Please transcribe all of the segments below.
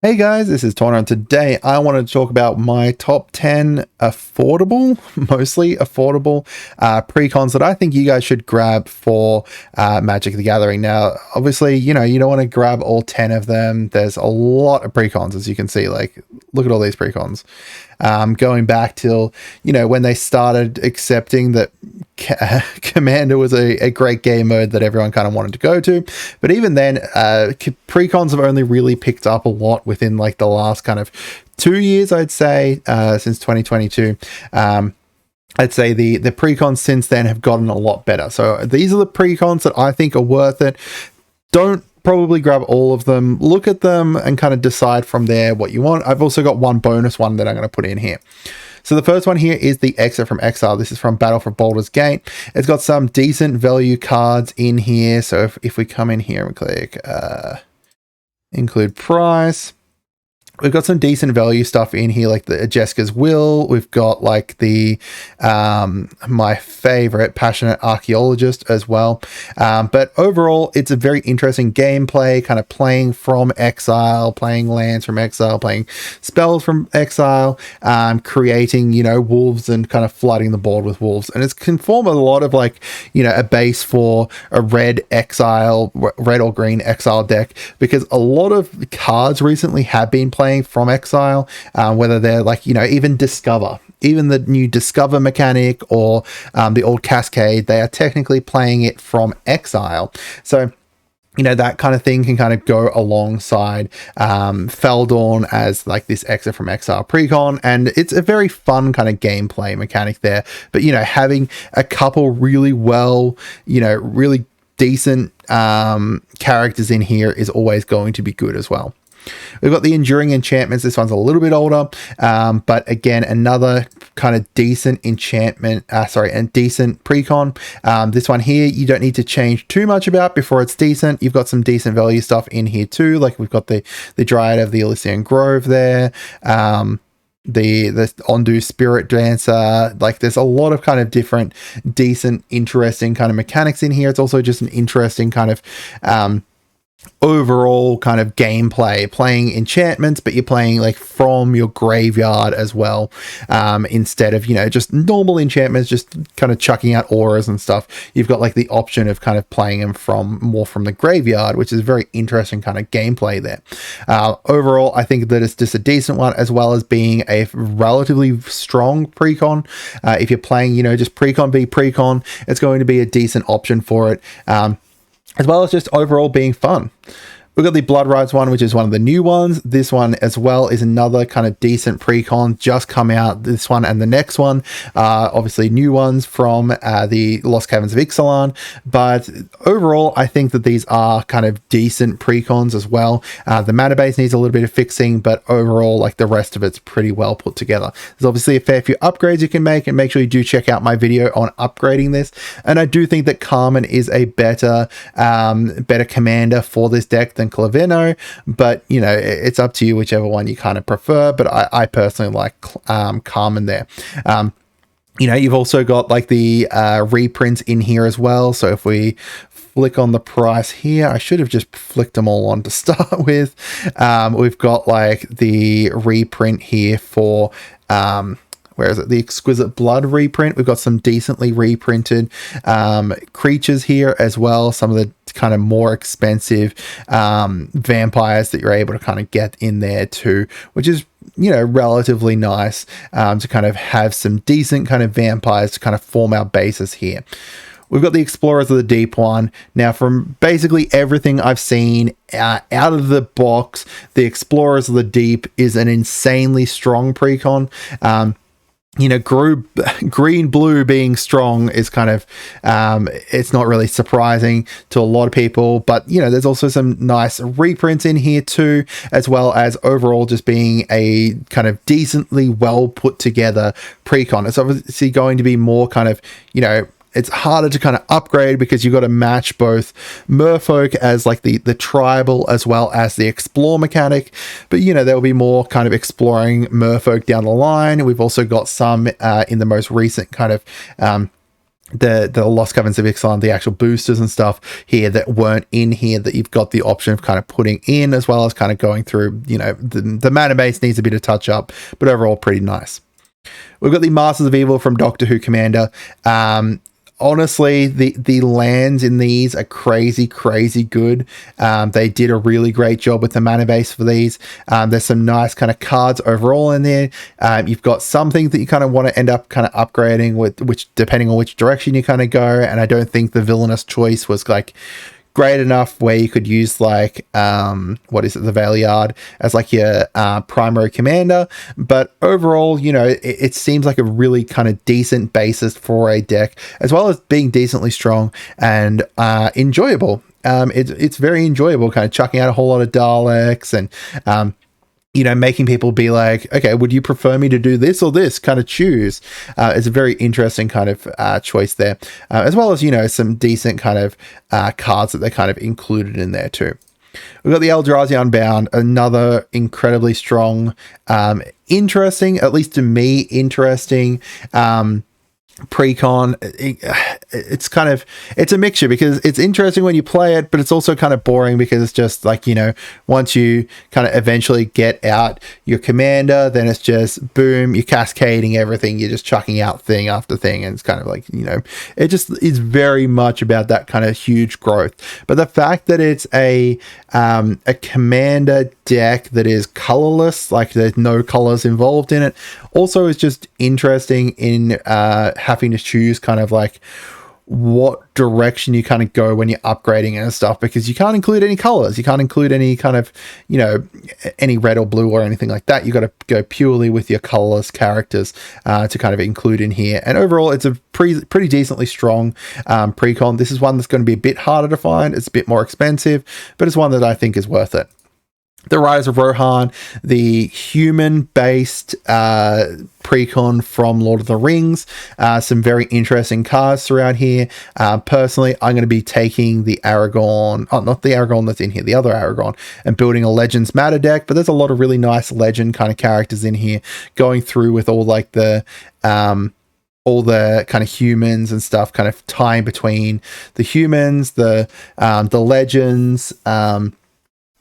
Hey guys, this is Torno, and today I want to talk about my top 10 affordable, mostly affordable precons that I think you guys should grab for Magic the Gathering. Now, obviously, you don't want to grab all 10 of them. There's a lot of precons, as you can see. Like, look at all these precons. Going back till, when they started accepting that Commander was a great game mode that everyone kind of wanted to go to. But even then, precons have only really picked up a lot within like the last kind of 2 years, I'd say, since 2022. I'd say the precons since then have gotten a lot better. So these are the precons that I think are worth it. Don't probably grab all of them, look at them and kind of decide from there what you want. I've also got one bonus one that I'm going to put in here. So the first one here is the Exit from Exile. This is from Battle for Baldur's Gate. It's got some decent value cards in here. So if we come in here and click include price, we've got some decent value stuff in here, like the Jessica's Will. We've got like the my favorite Passionate Archaeologist as well. But overall, it's a very interesting gameplay, kind of playing from Exile, playing lands from Exile, playing spells from Exile, creating, wolves and kind of flooding the board with wolves. And it's can form a lot of like, a base for a red or green Exile deck, because a lot of cards recently have been playing from Exile, whether they're like, even Discover, even the new Discover mechanic or the old Cascade, they are technically playing it from Exile. So that kind of thing can kind of go alongside Feldorn as like this Exit from Exile precon, and it's a very fun kind of gameplay mechanic there. But having a couple really really decent characters in here is always going to be good as well. We've got the Enduring Enchantments. This one's a little bit older, but again, another kind of decent enchantment, and decent precon. This one here, you don't need to change too much about before it's decent. You've got some decent value stuff in here too. Like we've got the Dryad of the Elysian Grove there. The Ondu Spirit Dancer. Like there's a lot of kind of different, decent, interesting kind of mechanics in here. It's also just an interesting kind of, overall kind of gameplay, playing enchantments, but you're playing like from your graveyard as well, instead of just normal enchantments, just kind of chucking out auras and stuff. You've got like the option of kind of playing them more from the graveyard, which is very interesting kind of gameplay there. Overall, I think that it's just a decent one, as well as being a relatively strong precon. If you're playing just precon v precon, it's going to be a decent option for it, as well as just overall being fun. We've got the Blood Rites one, which is one of the new ones. This one as well is another kind of decent precon, just come out. This one and the next one, obviously new ones from the Lost Caverns of Ixalan. But overall, I think that these are kind of decent precons as well. The mana base needs a little bit of fixing, but overall, like the rest of it's pretty well put together. There's obviously a fair few upgrades you can make, and make sure you do check out my video on upgrading this. And I do think that Carmen is a better commander for this deck than Clavino, but it's up to you, whichever one you kind of prefer. But I personally like Carmen there. You've also got like the reprints in here as well. So if we flick on the price here, I should have just flicked them all on to start with. We've got like the reprint here for where is it? The Exquisite Blood reprint. We've got some decently reprinted creatures here as well. Some of the kind of more expensive vampires that you're able to kind of get in there too, which is relatively nice to kind of have some decent kind of vampires to kind of form our basis here. We've got the Explorers of the Deep one. Now, from basically everything I've seen out of the box, the Explorers of the Deep is an insanely strong precon. Green blue being strong is kind of it's not really surprising to a lot of people, but there's also some nice reprints in here too, as well as overall just being a kind of decently well put together precon. It's obviously going to be more kind of it's harder to kind of upgrade because you've got to match both Merfolk as like the tribal as well as the explore mechanic. But, there'll be more kind of exploring Merfolk down the line. We've also got some in the most recent kind of the Lost Covenants of Ixalan, the actual boosters and stuff here that weren't in here, that you've got the option of kind of putting in, as well as kind of going through, you know, the mana base needs a bit of touch up, but overall pretty nice. We've got the Masters of Evil from Doctor Who Commander. Honestly, the lands in these are crazy good. They did a really great job with the mana base for these. There's some nice kind of cards overall in there. You've got some things that you kind of want to end up kind of upgrading with, which depending on which direction you kind of go. And I don't think the villainous choice was like great enough where you could use like what is it, the Valiard as like your primary commander, but overall, you know, it seems like a really kind of decent basis for a deck, as well as being decently strong and enjoyable. It's very enjoyable, kind of chucking out a whole lot of Daleks and you know, making people be like, okay, would you prefer me to do this or this? Kind of choose. It's a very interesting kind of choice there, as well as, you know, some decent kind of cards that they kind of included in there too. We've got the Eldrazi Unbound, another incredibly strong, interesting, at least to me, interesting Precon. It's a mixture, because it's interesting when you play it, but it's also kind of boring because it's just like, you know, once you kind of eventually get out your commander, then it's just boom, you're cascading everything, you're just chucking out thing after thing, and it's kind of like, you know, it just is very much about that kind of huge growth. But the fact that it's a commander deck that is colorless, like there's no colors involved in it, also is just interesting in having to choose kind of like what direction you kind of go when you're upgrading and stuff, because you can't include any colors, you can't include any kind of, you know, any red or blue or anything like that. You got to go purely with your colorless characters to kind of include in here. And overall, it's a pretty decently strong Precon. This is one that's going to be a bit harder to find, it's a bit more expensive, but it's one that I think is worth it. The Rise of Rohan, the human-based Precon from Lord of the Rings. Some very interesting cards throughout here. Personally, I'm going to be taking the Aragorn, not the Aragorn that's in here, the other Aragorn, and building a Legends Matter deck, but there's a lot of really nice legend kind of characters in here, going through with all like the all the kind of humans and stuff, kind of tying between the humans, the legends,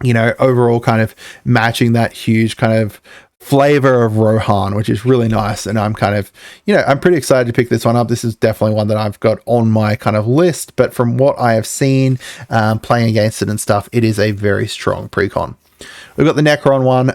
you know, overall kind of matching that huge kind of flavor of Rohan, which is really nice. And I'm kind of, you know, I'm pretty excited to pick this one up. This is definitely one that I've got on my kind of list, but from what I have seen playing against it and stuff, it is a very strong Precon. We've got the Necron one.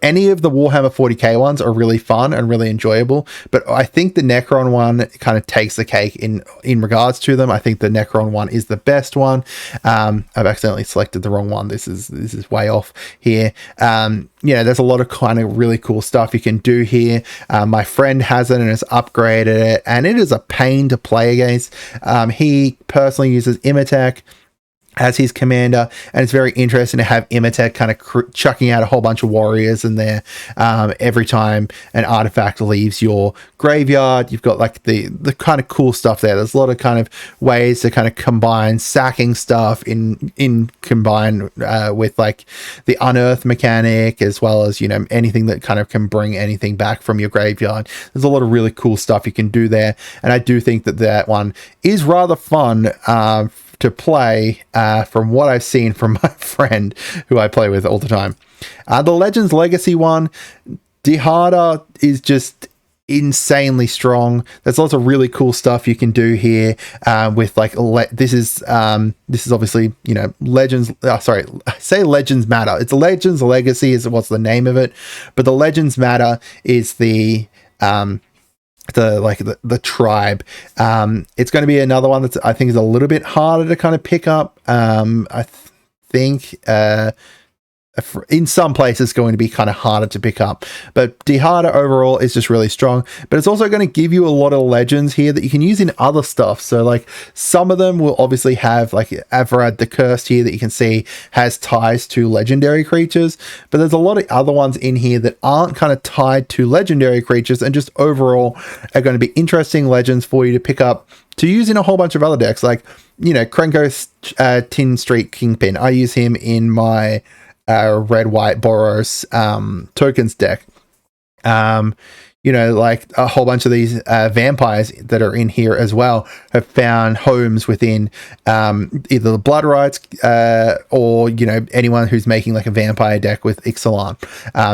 Any of the Warhammer 40k ones are really fun and really enjoyable, but I think the Necron one kind of takes the cake in regards to them. I think the Necron one is the best one. I've accidentally selected the wrong one. This is way off here. You know, there's a lot of kind of really cool stuff you can do here. My friend has it and has upgraded it, and it is a pain to play against. He personally uses Imatech as his commander, and it's very interesting to have Imatech kind of chucking out a whole bunch of warriors in there every time an artifact leaves your graveyard. You've got like the kind of cool stuff there. There's a lot of kind of ways to kind of combine sacking stuff in combine with like the unearth mechanic, as well as, you know, anything that kind of can bring anything back from your graveyard. There's a lot of really cool stuff you can do there, and I do think that one is rather fun to play from what I've seen from my friend who I play with all the time. The Legends Legacy one, Dihada is just insanely strong. There's lots of really cool stuff you can do here with like this is obviously, you know, Legends sorry, I say Legends Matter. It's Legends Legacy is what's the name of it, but the Legends Matter is the tribe. It's going to be another one that I think is a little bit harder to kind of pick up. I think in some places going to be kind of harder to pick up, but Dihada overall is just really strong. But it's also going to give you a lot of legends here that you can use in other stuff. So like some of them will obviously have like Avarad the Cursed here that you can see has ties to legendary creatures, but there's a lot of other ones in here that aren't kind of tied to legendary creatures and just overall are going to be interesting legends for you to pick up to use in a whole bunch of other decks. Like, you know, Krenko's Tin Street Kingpin, I use him in my red white Boros tokens deck. you know, like a whole bunch of these vampires that are in here as well have found homes within either the Blood Rites or, you know, anyone who's making like a vampire deck with Exile.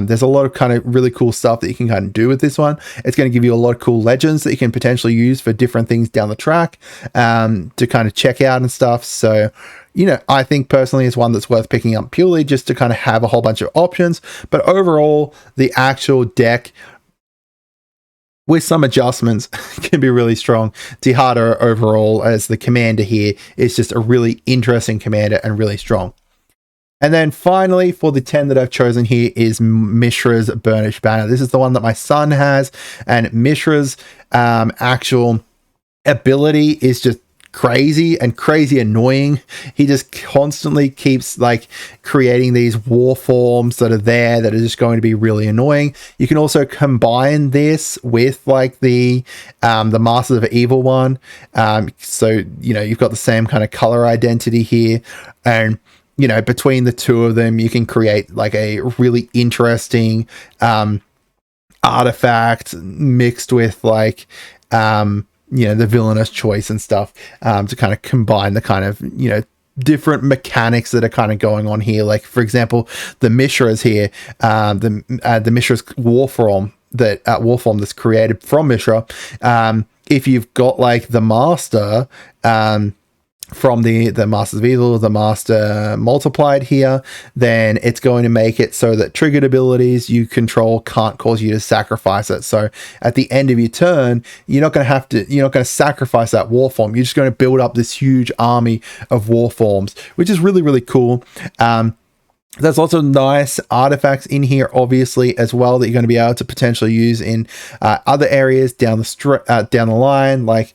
There's a lot of kind of really cool stuff that you can kind of do with this one. It's going to give you a lot of cool legends that you can potentially use for different things down the track to kind of check out and stuff. So, you know, I think personally it's one that's worth picking up purely just to kind of have a whole bunch of options. But overall, the actual deck, with some adjustments, can be really strong. Tihada overall as the commander here is just a really interesting commander and really strong. And then finally, for the 10 that I've chosen here is Mishra's Burnished Banner. This is the one that my son has, and Mishra's actual ability is just crazy annoying. He just constantly keeps like creating these war forms that are there that are just going to be really annoying. You can also combine this with like the Masters of Evil one, so you know you've got the same kind of color identity here, and you know between the two of them you can create like a really interesting artifact mixed with like you know, the villainous choice and stuff to kind of combine the kind of, you know, different mechanics that are kind of going on here. Like, for example, the Mishra's here, the Mishra's war form that's created from Mishra. If you've got like the Master, from the Masters of Evil, the Master multiplied here, then it's going to make it so that triggered abilities you control can't cause you to sacrifice it. So at the end of your turn, you're not going to sacrifice that war form. You're just going to build up this huge army of war forms, which is really, really cool. There's lots of nice artifacts in here, obviously, as well, that you're going to be able to potentially use in other areas down the line, like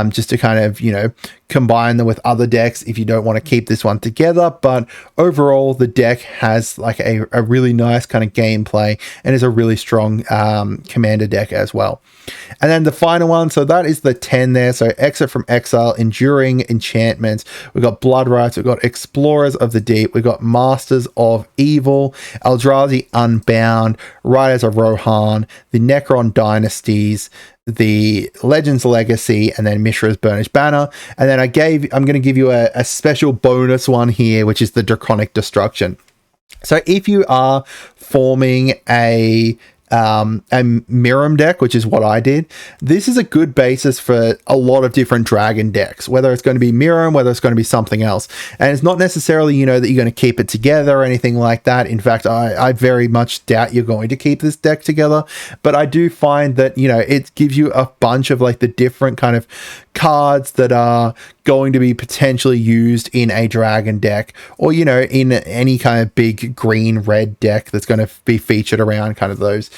just to kind of, you know, combine them with other decks if you don't want to keep this one together. But overall, the deck has like a really nice kind of gameplay and is a really strong commander deck as well. And then the final one, so that is the 10 there. So Exit from Exile, Enduring Enchantments. We've got Blood Rites, we've got Explorers of the Deep, we've got Masters of Evil, Eldrazi Unbound, Riders of Rohan, the Necron Dynasties, the Legends Legacy, and then Mishra's Burnished Banner. And then I'm going to give you a special bonus one here, which is the Draconic Destruction. So if you are forming a Miram deck, which is what I did, this is a good basis for a lot of different dragon decks, whether it's going to be Miram, whether it's going to be something else. And it's not necessarily, you know, that you're going to keep it together or anything like that. In fact, I very much doubt you're going to keep this deck together, but I do find that, you know, it gives you a bunch of like the different kind of cards that are going to be potentially used in a dragon deck, or, you know, in any kind of big green red deck that's going to be featured around kind of those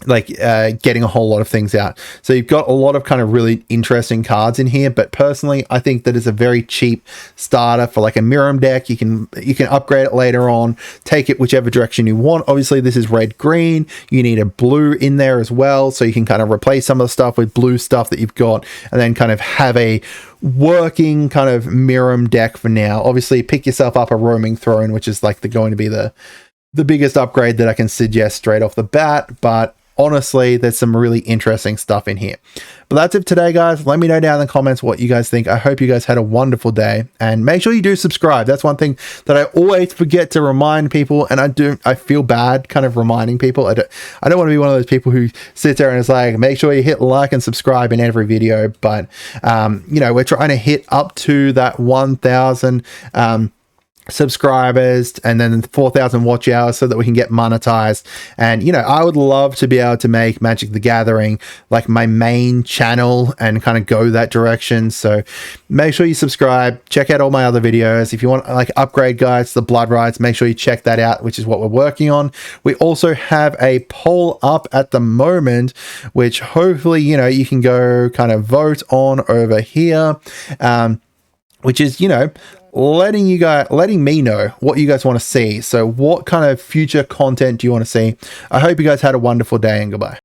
getting a whole lot of things out. So you've got a lot of kind of really interesting cards in here, but personally I think that it's a very cheap starter for like a Miram deck. You can upgrade it later on, take it whichever direction you want. Obviously this is red green, you need a blue in there as well, so you can kind of replace some of the stuff with blue stuff that you've got, and then kind of have a working kind of Miram deck for now. Obviously pick yourself up a Roaming Throne, which is like going to be the biggest upgrade that I can suggest straight off the bat, but honestly, there's some really interesting stuff in here. But that's it today, guys. Let me know down in the comments what you guys think. I hope you guys had a wonderful day, and make sure you do subscribe. That's one thing that I always forget to remind people, and I feel bad kind of reminding people. I don't want to be one of those people who sits there and is like, make sure you hit like and subscribe in every video. But you know, we're trying to hit up to that 1,000 subscribers and then 4,000 watch hours so that we can get monetized. And you know, I would love to be able to make Magic the Gathering like my main channel and kind of go that direction. So make sure you subscribe, check out all my other videos. If you want like upgrade guides to the Blood Rites, make sure you check that out, which is what we're working on. We also have a poll up at the moment, which hopefully, you know, you can go kind of vote on over here, which is, you know, letting me know what you guys want to see. So what kind of future content do you want to see? I hope you guys had a wonderful day, and goodbye.